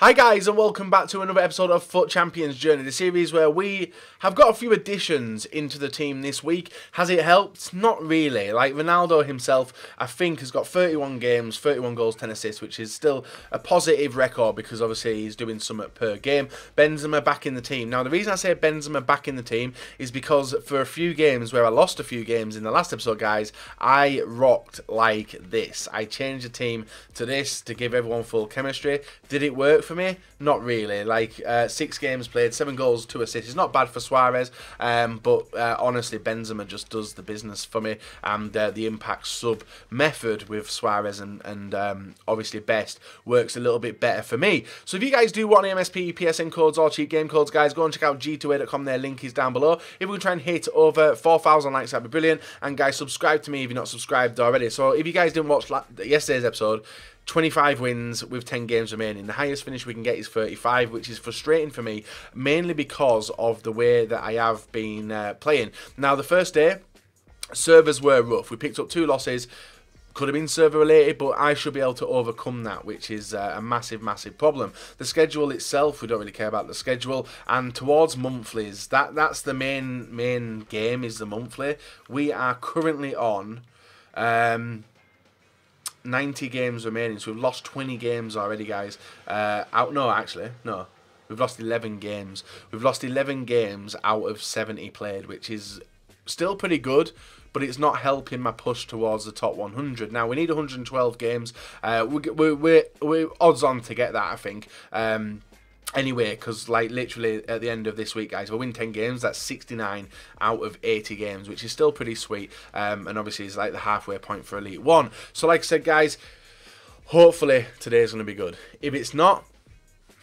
Hi guys and welcome back to another episode of FUT Champions Journey, the series where we have got a few additions into the team this week. Has it helped? Not really. Like Ronaldo himself, I think, has got 31 games, 31 goals, 10 assists, which is still a positive record because obviously he's doing something per game. Benzema back in the team. Now the reason I say Benzema back in the team is because for a few games where I lost a few games in the last episode, guys, I rocked like this. I changed the team to this to give everyone full chemistry. Did it work for me? Not really. Like 6 games played, 7 goals, 2 assists. It's not bad for Suarez, but honestly, Benzema just does the business for me. And the impact sub method with Suarez and obviously Best works a little bit better for me. So if you guys do want MSP, PSN codes or cheap game codes, guys, go and check out g2a.com. Their link is down below. If we can try and hit over 4,000 likes, that'd be brilliant. And guys, subscribe to me if you're not subscribed already. So if you guys didn't watch yesterday's episode, 25 wins with 10 games remaining. The highest finish we can get is 35, which is frustrating for me, mainly because of the way that I have been playing. Now, the first day, servers were rough. We picked up 2 losses. Could have been server related, but I should be able to overcome that, which is a massive, massive problem. The schedule itself, we don't really care about the schedule. And towards monthlies, that's the main game, is the monthly. We are currently on 90 games remaining, so we've lost 20 games already, guys. No. We've lost 11 games. We've lost 11 games out of 70 played, which is still pretty good, but it's not helping my push towards the top 100. Now, we need 112 games. We're odds on to get that, I think. Anyway, because like literally at the end of this week, guys, we'll win 10 games. That's 69 out of 80 games, which is still pretty sweet. And obviously it's like the halfway point for Elite 1. So like I said, guys, hopefully today's going to be good. If it's not,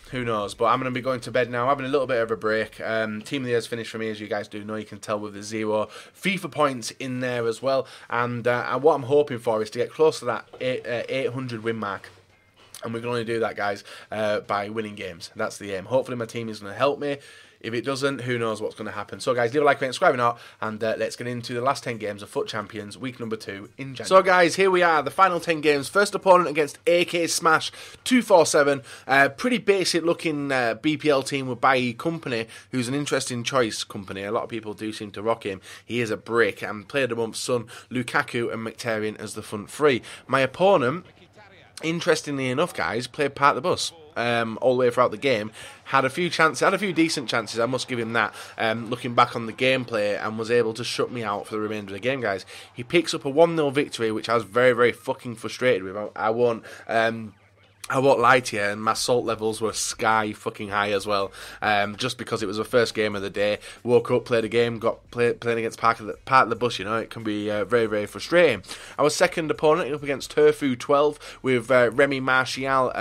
who knows? But I'm going to be going to bed now, having a little bit of a break. Team of the Year's finished for me, as you guys do know. You can tell with the 0 FIFA points in there as well. And what I'm hoping for is to get close to that 800 win mark. And we can only do that, guys, by winning games. That's the aim. Hopefully my team is going to help me. If it doesn't, who knows what's going to happen. So, guys, leave a like, comment, subscribe, or not, and let's get into the last 10 games of FUT Champions, week number 2 in January. So, guys, here we are, the final 10 games. First opponent against AK Smash 247. Pretty basic-looking BPL team with Bayi Company, who's an interesting choice company. A lot of people do seem to rock him. He is a brick. And player of the month, Son, Lukaku, and Mkhitaryan as the front three. My opponent, interestingly enough, guys, played part of the bus all the way throughout the game. Had a few chances, had a few decent chances, I must give him that, looking back on the gameplay, and was able to shut me out for the remainder of the game, guys. He picks up a 1-0 victory, which I was very, very fucking frustrated with. I won't lie to you, and my salt levels were sky fucking high as well, just because it was the first game of the day. Woke up, played a game, playing against part of the bus, you know. It can be very, very frustrating. Our second opponent up against Turfu 12 with Remy Martial,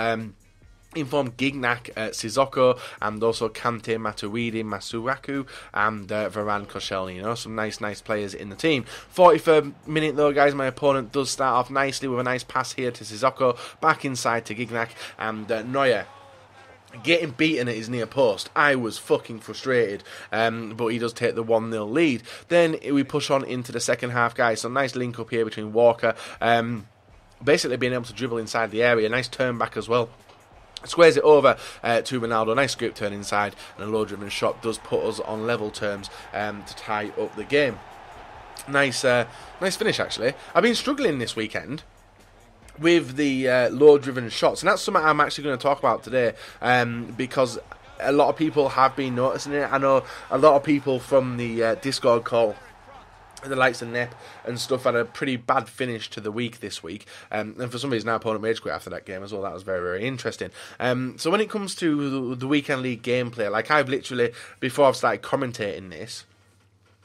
informed Gignac, Sissoko, and also Kante, Matuidi, Masuraku, and Varane Koscielny. You know, some nice players in the team. 43rd minute though, guys, my opponent does start off nicely with a nice pass here to Sissoko, back inside to Gignac, and Neuer getting beaten at his near post. I was fucking frustrated, but he does take the 1-0 lead. Then we push on into the second half, guys. So nice link up here between Walker, basically being able to dribble inside the area. Nice turn back as well. Squares it over to Ronaldo. Nice scoop turn inside, and a low-driven shot does put us on level terms to tie up the game. Nice finish, actually. I've been struggling this weekend with the low-driven shots, and that's something I'm actually going to talk about today, because a lot of people have been noticing it. I know a lot of people from the Discord call, the likes of Nep and stuff, had a pretty bad finish to the week this week, and for some reason our opponent rage quit after that game as well. That was very, very interesting. So when it comes to the weekend league gameplay, like I've literally, before I've started commentating this,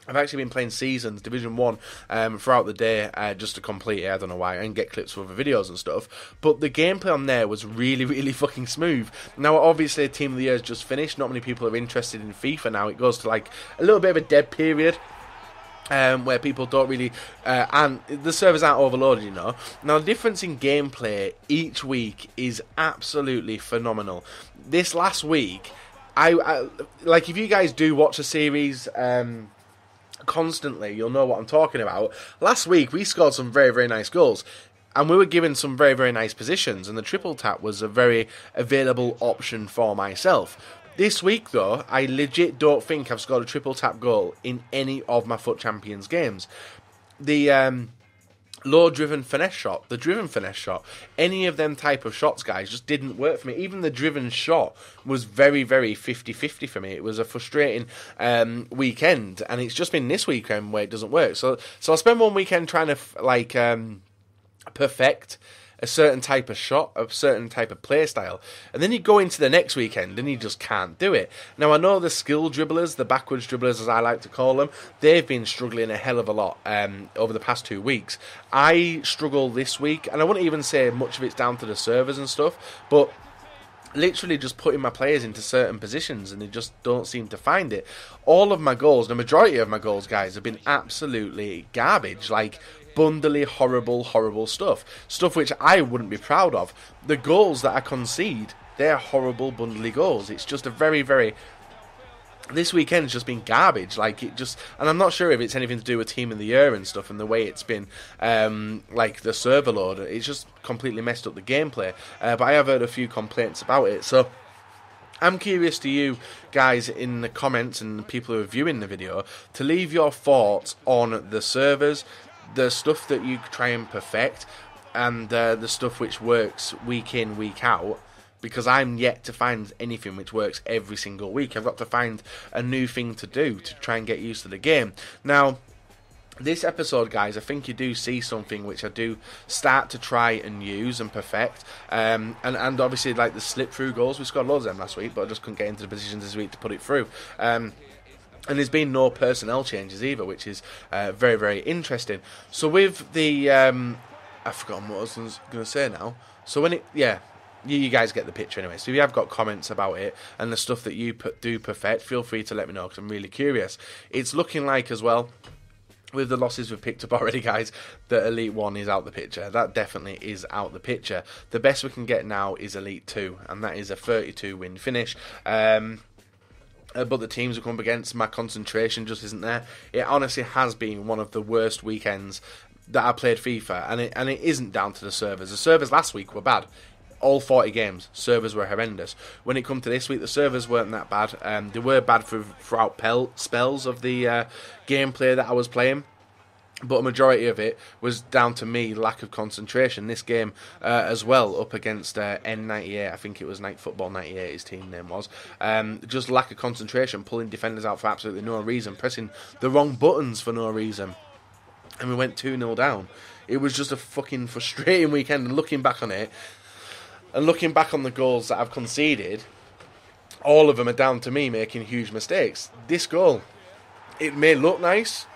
I've actually been playing Seasons, Division 1, throughout the day, just to complete it. I don't know why, and get clips for other videos and stuff. But the gameplay on there was really, really fucking smooth. Now, obviously, Team of the Year has just finished. Not many people are interested in FIFA now. It goes to like a little bit of a dead period, where people don't really, and the servers aren't overloaded, you know. Now, the difference in gameplay each week is absolutely phenomenal. This last week, I like, if you guys do watch a series constantly, you'll know what I'm talking about. Last week, we scored some very, very nice goals. And we were given some very, very nice positions, and the triple tap was a very available option for myself. This week, though, I legit don't think I've scored a triple tap goal in any of my FUT Champions games. The low-driven finesse shot, the driven finesse shot, any of them type of shots, guys, just didn't work for me. Even the driven shot was very, very 50-50 for me. It was a frustrating weekend, and it's just been this weekend where it doesn't work. So I spent one weekend trying to, perfect a certain type of shot, a certain type of play style, and then you go into the next weekend and you just can't do it. Now, I know the skill dribblers, the backwards dribblers as I like to call them, they've been struggling a hell of a lot over the past 2 weeks. I struggle this week, and I wouldn't even say much of it's down to the servers and stuff, but literally just putting my players into certain positions and they just don't seem to find it. All of my goals, the majority of my goals, guys, have been absolutely garbage, like bundly, horrible stuff. Stuff which I wouldn't be proud of. The goals that I concede, they're horrible, bundly goals. It's just a very, very... This weekend's just been garbage. Like, it just... And I'm not sure if it's anything to do with Team of the Year and stuff and the way it's been, like, the server load. It's just completely messed up the gameplay. But I have heard a few complaints about it. So I'm curious to you guys in the comments and people who are viewing the video to leave your thoughts on the servers, the stuff that you try and perfect, and the stuff which works week in, week out, because I'm yet to find anything which works every single week. I've got to find a new thing to do to try and get used to the game. Now, this episode, guys, I think you do see something which I do start to try and use and perfect. And obviously, like the slip-through goals, we scored loads of them last week, but I just couldn't get into the positions this week to put it through. And there's been no personnel changes either, which is very, very interesting. So with the... I've forgotten what I was going to say now. So when it... Yeah, you guys get the picture anyway. So if you have got comments about it and the stuff that you do perfect, feel free to let me know because I'm really curious. It's looking like as well, with the losses we've picked up already, guys, that Elite 1 is out the picture. That definitely is out the picture. The best we can get now is Elite 2, and that is a 32-win finish. But the teams we come up against, my concentration just isn't there. It honestly has been one of the worst weekends that I played FIFA, and it isn't down to the servers. The servers last week were bad. All 40 games, servers were horrendous. When it come to this week, the servers weren't that bad. They were bad throughout spells of the gameplay that I was playing. But a majority of it was down to me, lack of concentration. This game as well, up against N98, I think it was Night Football 98, his team name was. Just lack of concentration, pulling defenders out for absolutely no reason, pressing the wrong buttons for no reason. And we went 2-0 down. It was just a fucking frustrating weekend, and looking back on it, and looking back on the goals that I've conceded, all of them are down to me making huge mistakes. This goal, it may look nice.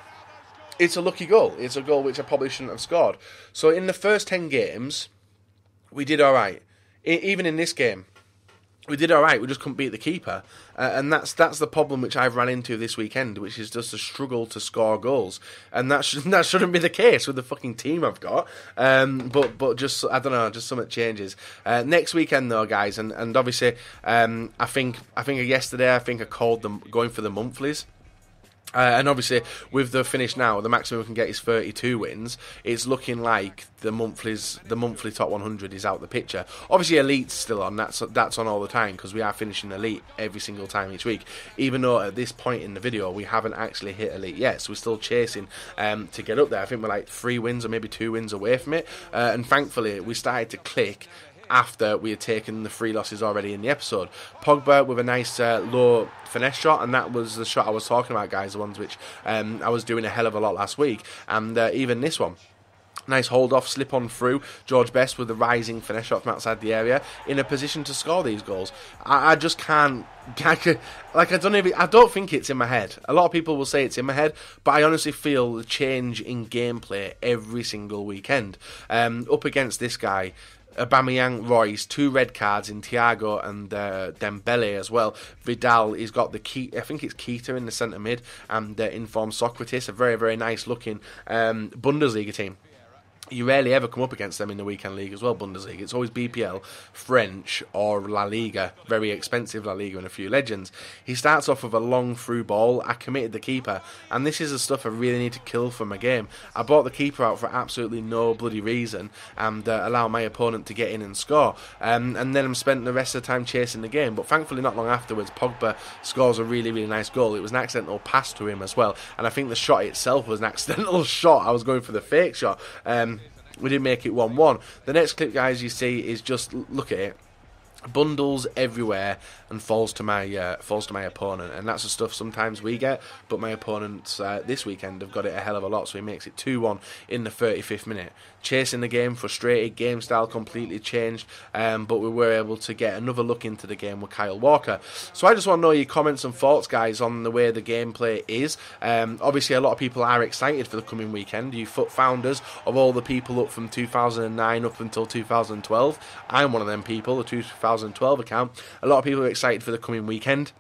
It's a lucky goal. It's a goal which I probably shouldn't have scored. So in the first 10 games, we did all right. Even in this game, we did all right. We just couldn't beat the keeper. And that's the problem which I've ran into this weekend, which is just a struggle to score goals. And that shouldn't be the case with the fucking team I've got. But just, I don't know, just something changes. Next weekend, though, guys, and obviously, I think yesterday, I called them going for the monthlies. And obviously, with the finish now, the maximum we can get is 32 wins. It's looking like the monthly top 100 is out the picture. Obviously, Elite's still on. That's on all the time because we are finishing Elite every single time each week. Even though at this point in the video we haven't actually hit Elite yet, so we're still chasing to get up there. I think we're like 3 wins or maybe 2 wins away from it. And thankfully, we started to click after we had taken the 3 losses already in the episode. Pogba with a nice low finesse shot, and that was the shot I was talking about, guys, the ones which I was doing a hell of a lot last week, and even this one. Nice hold off, slip on through. George Best with a rising finesse shot from outside the area in a position to score these goals. I just can't. Like, I don't think it's in my head. A lot of people will say it's in my head, but I honestly feel the change in gameplay every single weekend. Up against this guy, Aubameyang, Royce, 2 red cards in Thiago and Dembele as well. Vidal, he's got the key. I think it's Keita in the centre mid, and informed Socrates, a very, very nice looking Bundesliga team. You rarely ever come up against them in the weekend league as well, Bundesliga. It's always BPL, French, or La Liga. Very expensive La Liga and a few legends. He starts off with a long through ball. I committed the keeper, and this is the stuff I really need to kill from a game. I brought the keeper out for absolutely no bloody reason and allow my opponent to get in and score. And then I'm spent the rest of the time chasing the game. But thankfully, not long afterwards, Pogba scores a really, really nice goal. It was an accidental pass to him as well, and I think the shot itself was an accidental shot. I was going for the fake shot. We did make it 1-1. The next clip, guys, you see is just look at it. Bundles everywhere and falls to my opponent, and that's the stuff sometimes we get, but my opponents this weekend have got it a hell of a lot, so he makes it 2-1 in the 35th minute. Chasing the game, frustrated, game style completely changed, but we were able to get another look into the game with Kyle Walker. So I just want to know your comments and thoughts, guys, on the way the gameplay is. Obviously a lot of people are excited for the coming weekend. You founders of all the people up from 2009 up until 2012, I'm one of them people, the 2012 account. A lot of people are excited for the coming weekend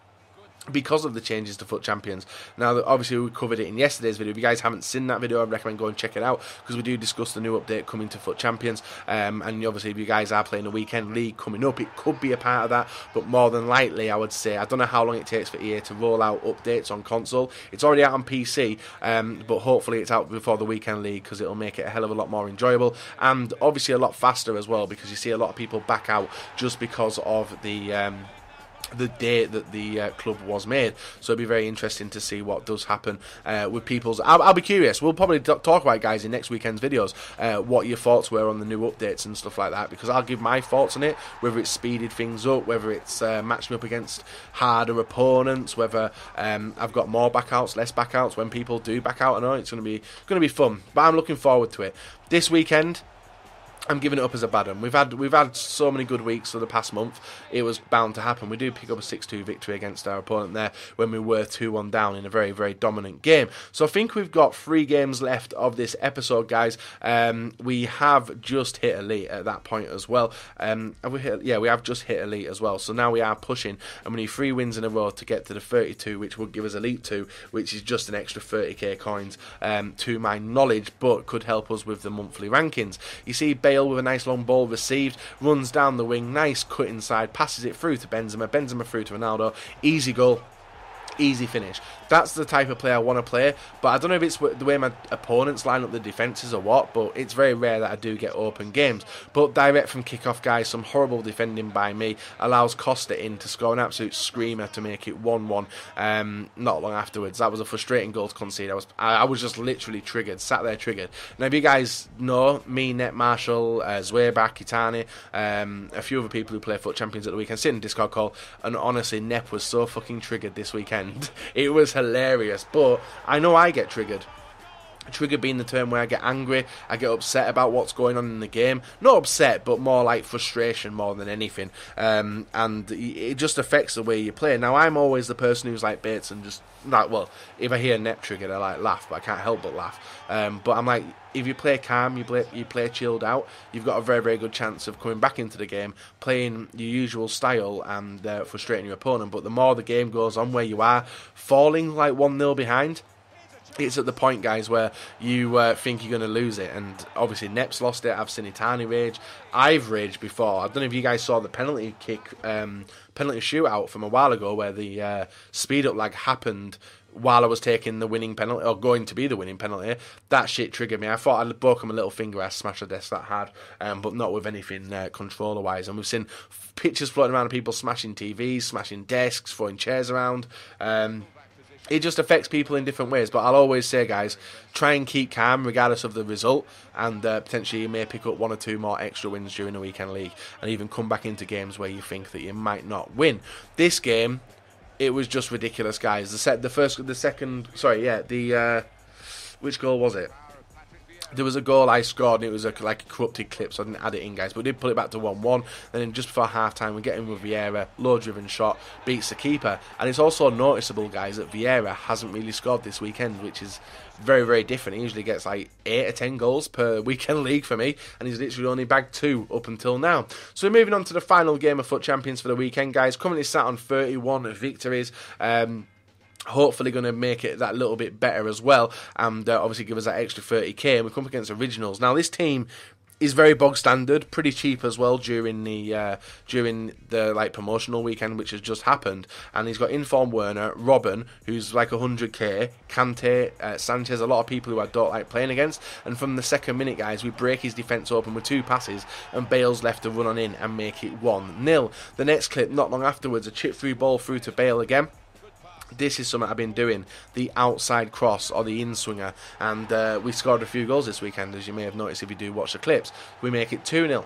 because of the changes to FUT Champions. Now, obviously, we covered it in yesterday's video. If you guys haven't seen that video, I'd recommend going and check it out, because we do discuss the new update coming to FUT Champions. And obviously, if you guys are playing a weekend league coming up, it could be a part of that. But more than likely, I would say, I don't know how long it takes for EA to roll out updates on console. It's already out on PC, but hopefully it's out before the weekend league, because it'll make it a hell of a lot more enjoyable. And obviously a lot faster as well, because you see a lot of people back out just because of the date that the club was made. So it'll be very interesting to see what does happen with people's... I'll be curious. We'll probably talk about it, guys, in next weekend's videos, what your thoughts were on the new updates and stuff like that, because I'll give my thoughts on it, whether it's speeded things up, whether it's matched me up against harder opponents, whether I've got more backouts, less backouts, when people do back out. I know it's going to be fun, but I'm looking forward to it. This weekend, I'm giving it up as a bad one. We've had so many good weeks for the past month. It was bound to happen. We do pick up a 6-2 victory against our opponent there when we were 2-1 down in a very, very dominant game. So I think we've got 3 games left of this episode, guys. We have just hit elite at that point as well. We have just hit elite as well. So now we are pushing, and we need 3 wins in a row to get to the 32, which would give us elite 2, which is just an extra 30k coins to my knowledge, but could help us with the monthly rankings. You see Bale with a nice long ball received, runs down the wing, nice cut inside, passes it through to Benzema through to Ronaldo, easy goal, easy finish. That's the type of player I want to play, but I don't know if it's the way my opponents line up the defences or what, but it's very rare that I do get open games. But direct from kickoff, guys, some horrible defending by me allows Costa in to score an absolute screamer to make it 1-1 not long afterwards. That was a frustrating goal to concede. I was just literally triggered, sat there triggered. Now, if you guys know me, Net Marshall, Zweibach, Kitani, a few other people who play FUT Champions at the weekend, sit in Discord call, and honestly, Nep was so fucking triggered this weekend. It was hilarious, but I know I get triggered. Trigger being the term where I get angry, I get upset about what's going on in the game. Not upset, but more like frustration more than anything. And it just affects the way you play. Now, I'm always the person who's like Bates and just, like, well, if I hear Nep triggered, I like laugh, but I can't help but laugh. But I'm like, if you play calm, you play chilled out, you've got a very, very good chance of coming back into the game, playing your usual style and frustrating your opponent. But the more the game goes on, where you are falling like 1-0 behind, it's at the point, guys, where you think you're going to lose it. And obviously Nep's lost it. I've seen Itani rage. I've raged before. I don't know if you guys saw the penalty shootout from a while ago, where the speed up lag happened while I was taking the winning penalty, or going to be the winning penalty. That shit triggered me. I thought I'd broken my little finger. I smashed the desk that hard, but not with anything controller wise. And we've seen pictures floating around of people smashing TVs, smashing desks, throwing chairs around. It just affects people in different ways, but I'll always say, guys, try and keep calm regardless of the result, and potentially you may pick up 1 or 2 more extra wins during the weekend league, and even come back into games where you think that you might not win. This game, it was just ridiculous, guys. Which goal was it? There was a goal I scored, and it was like a corrupted clip, so I didn't add it in, guys. But we did pull it back to 1-1. And then just before half-time, we get in with Vieira, low-driven shot, beats the keeper. And it's also noticeable, guys, that Vieira hasn't really scored this weekend, which is very, very different. He usually gets like 8 or 10 goals per weekend league for me, and he's literally only bagged 2 up until now. So we're moving on to the final game of FUT Champions for the weekend, guys. Currently sat on 31 victories. Hopefully going to make it that little bit better as well, and obviously give us that extra 30k. And we come up against originals. Now this team is very bog standard, pretty cheap as well during the like promotional weekend which has just happened. And he's got Inform Werner, Robben, who's like 100k, Kante, Sanchez, a lot of people who I don't like playing against. And from the second minute, guys, we break his defence open with 2 passes, and Bale's left to run on in and make it 1-0. The next clip, not long afterwards, a chip through ball through to Bale again. This is something I've been doing, the outside cross or the in-swinger, and we scored a few goals this weekend, as you may have noticed if you do watch the clips. We make it 2-0.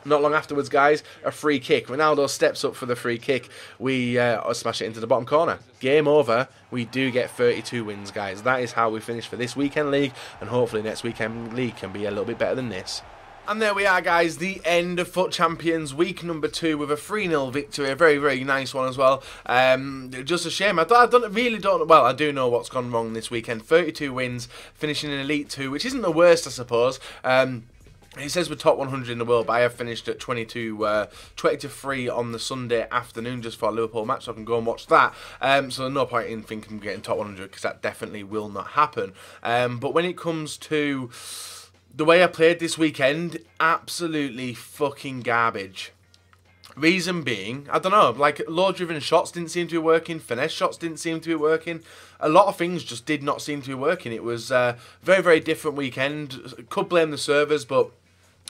Not long afterwards, guys, a free kick. Ronaldo steps up for the free kick. We smash it into the bottom corner. Game over. We do get 32 wins, guys. That is how we finish for this weekend league, and hopefully next weekend league can be a little bit better than this. And there we are, guys, the end of FUT Champions week number 2 with a 3-0 victory, a very, very nice one as well. Just a shame. I really don't, well, I do know what's gone wrong this weekend. 32 wins, finishing in Elite 2, which isn't the worst, I suppose. It says we're top 100 in the world, but I have finished at 20-3 on the Sunday afternoon just for a Liverpool match, so I can go and watch that. So no point in thinking I'm getting top 100, because that definitely will not happen. But when it comes to the way I played this weekend, absolutely fucking garbage. Reason being, I don't know, like low-driven shots didn't seem to be working, finesse shots didn't seem to be working. A lot of things just did not seem to be working. It was a very, very different weekend. Could blame the servers, but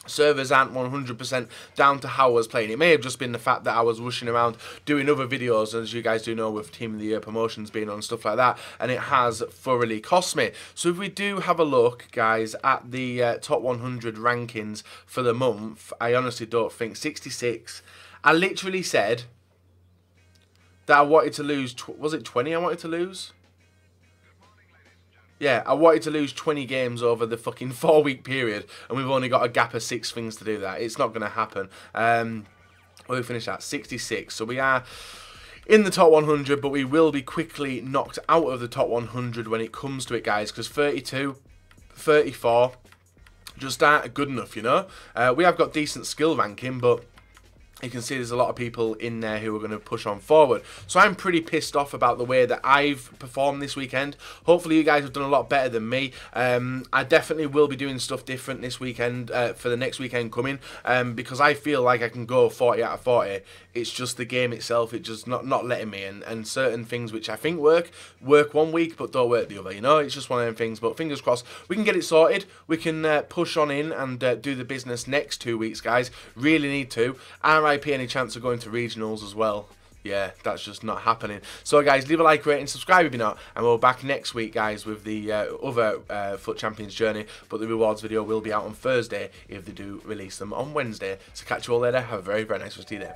servers aren't 100% down to how I was playing. It may have just been the fact that I was rushing around doing other videos, as you guys do know, with Team of the Year promotions being on, stuff like that, and it has thoroughly cost me. So if we do have a look, guys, at the top 100 rankings for the month, I honestly don't think 66. I literally said that I wanted to lose, was it 20 I wanted to lose? Yeah, I wanted to lose 20 games over the fucking 4-week period, and we've only got a gap of 6 things to do that. It's not going to happen. We finished at 66, so we are in the top 100, but we will be quickly knocked out of the top 100 when it comes to it, guys, because 32, 34 just aren't good enough, you know? We have got decent skill ranking, but you can see there's a lot of people in there who are going to push on forward. So I'm pretty pissed off about the way that I've performed this weekend. Hopefully you guys have done a lot better than me. I definitely will be doing stuff different this weekend for the next weekend coming, because I feel like I can go 40 out of 40. It's just the game itself, it's just not letting me, and certain things which I think work one week but don't work the other, you know? It's just one of them things, but fingers crossed we can get it sorted. We can push on in and do the business next 2 weeks, guys. Really need to. RIP any chance of going to regionals as well. Yeah, that's just not happening. So guys, leave a like, rate and subscribe if you're not, and we're back next week, guys, with the other FUT Champions journey, but the rewards video will be out on Thursday if they do release them on Wednesday. So catch you all later. Have a very, very nice rest of your day.